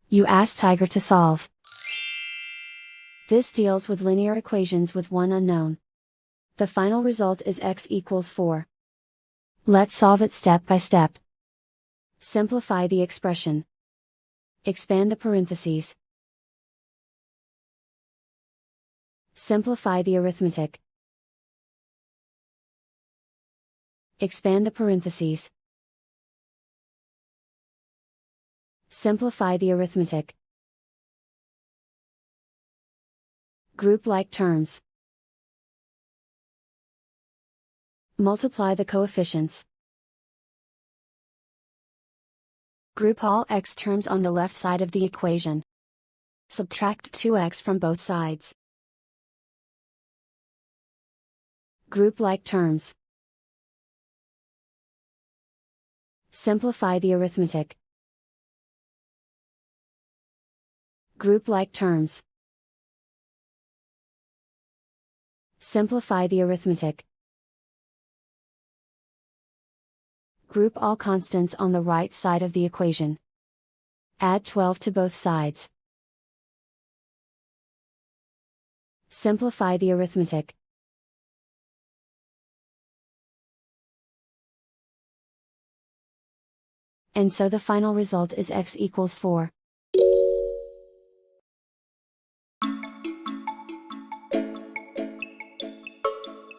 You ask Tiger to solve. This deals with linear equations with one unknown. The final result is x equals 4. Let's solve it step by step. Simplify the expression. Expand the parentheses. Simplify the arithmetic. Expand the parentheses. Simplify the arithmetic. Group like terms. Multiply the coefficients. Group all x terms on the left side of the equation. Subtract 2x from both sides. Group like terms. Simplify the arithmetic. Group like terms. Simplify the arithmetic. Group all constants on the right side of the equation. Add 12 to both sides. Simplify the arithmetic. And so the final result is x equals 4.